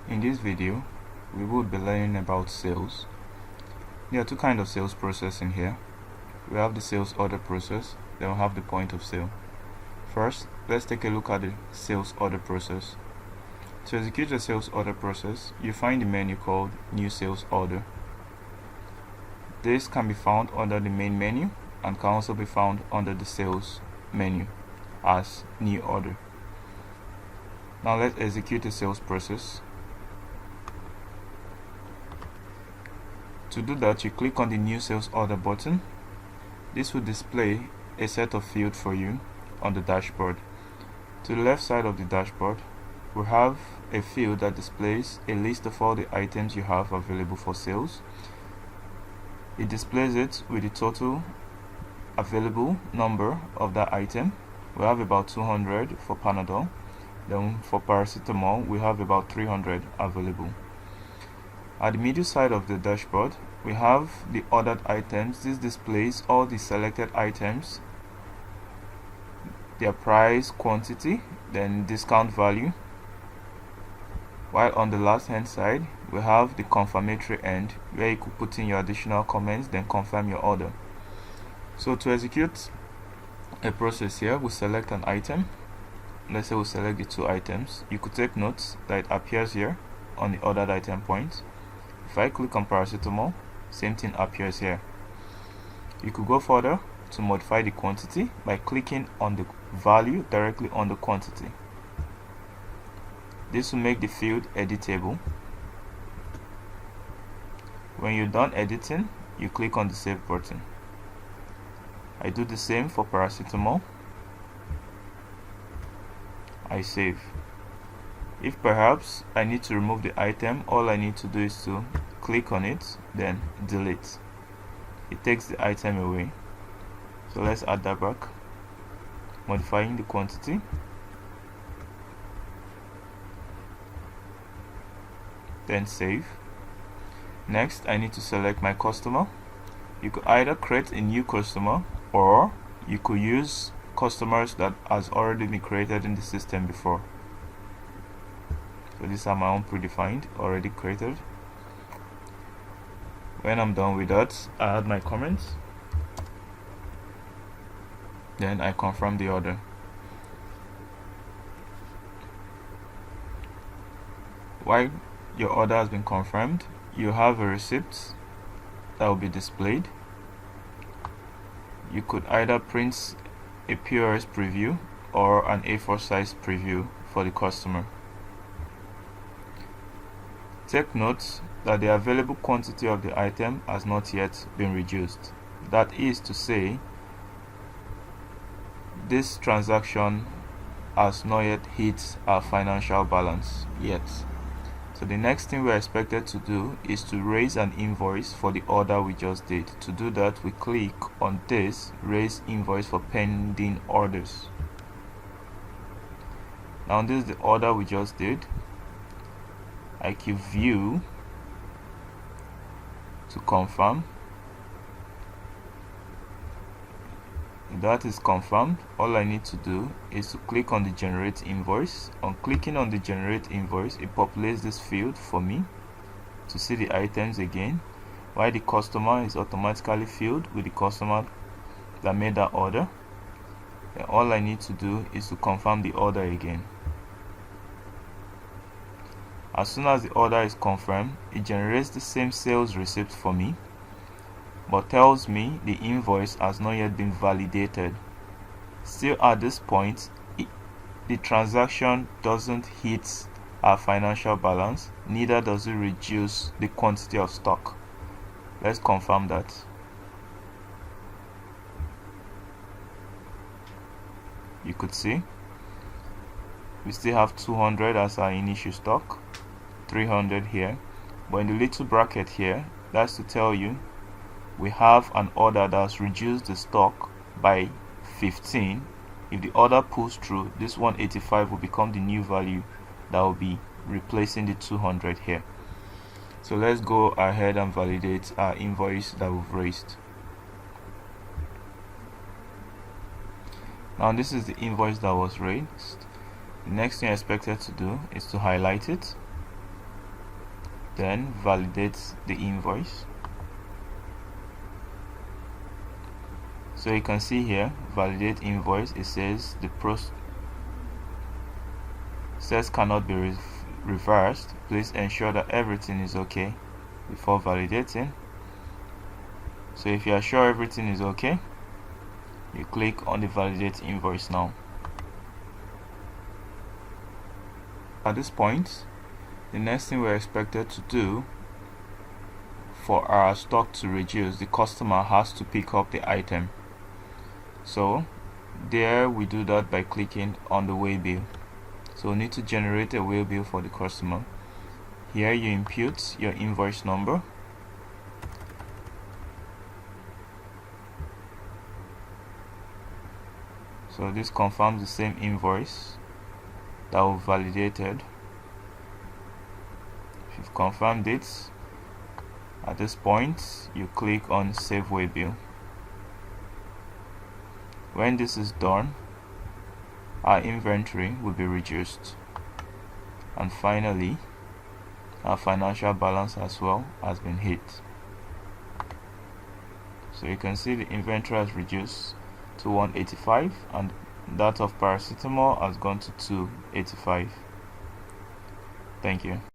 In this video, we will be learning about sales. There are two kinds of sales process in here. We have the sales order process, then we have the point of sale. First, let's take a look at the sales order process. To execute the sales order process, you find the menu called New Sales Order. This can be found under the main menu and can also be found under the sales menu as New Order. Now let's execute the sales process. To do that, you click on the New Sales Order button. This will display a set of fields for you on the dashboard. To the left side of the dashboard, we have a field that displays a list of all the items you have available for sales. It displays it with the total available number of that item. We have about 200 for Panadol. Then for paracetamol, we have about 300 available. At the middle side of the dashboard, we have the ordered items. This displays all the selected items, their price, quantity, then discount value. While on the last hand side, we have the confirmatory end, where you could put in your additional comments, then confirm your order. So to execute a process here, we select an item. Let's say we select the two items. You could take notes that it appears here on the ordered item point. If I click on paracetamol, same thing appears here. You could go further to modify the quantity by clicking on the value directly on the quantity. This will make the field editable. When you're done editing, you click on the save button. I do the same for paracetamol. I save. If perhaps I need to remove the item, all I need to do is to click on it, then delete. It takes the item away. So let's add that back. Modifying the quantity. Then save. Next, I need to select my customer. You could either create a new customer, or you could use customers that has already been created in the system before. So these are my own predefined, already created. When I'm done with that, I add my comments. Then I confirm the order. While your order has been confirmed, you have a receipt that will be displayed. You could either print a POS preview or an A4 size preview for the customer. Take note that the available quantity of the item has not yet been reduced. That is to say, this transaction has not yet hit our financial balance yet. So the next thing we're expected to do is to raise an invoice for the order we just did. To do that, we click on this raise invoice for pending orders. Now this is the order we just did. I click view to confirm. If that is confirmed, all I need to do is to click on the generate invoice. On clicking on the generate invoice, it populates this field for me to see the items again, while the customer is automatically filled with the customer that made that order. Then all I need to do is to confirm the order again. As soon as the order is confirmed, it generates the same sales receipt for me, but tells me the invoice has not yet been validated. Still at this point, the transaction doesn't hit our financial balance, neither does it reduce the quantity of stock. Let's confirm that. You could see we still have 200 as our initial stock, 300 here, but in the little bracket here, that's to tell you we have an order that's reduced the stock by 15. If the order pulls through, this 185 will become the new value that will be replacing the 200 here. So let's go ahead and validate our invoice that we've raised. Now this is the invoice that was raised. The next thing I expected to do is to highlight it. then validate the invoice. So you can see here, validate invoice, it says the process cannot be reversed. Please ensure that everything is okay before validating. So if you are sure everything is okay, you click on the validate invoice now. At this point, the next thing we're expected to do for our stock to reduce, the customer has to pick up the item. So there we do that by clicking on the waybill. So we need to generate a waybill for the customer. Here you input your invoice number. So this confirms the same invoice that was validated. If you've confirmed it, at this point you click on save waybill. When this is done, our inventory will be reduced, and finally our financial balance as well has been hit. So you can see the inventory has reduced to 185 and that of paracetamol has gone to 285. Thank you.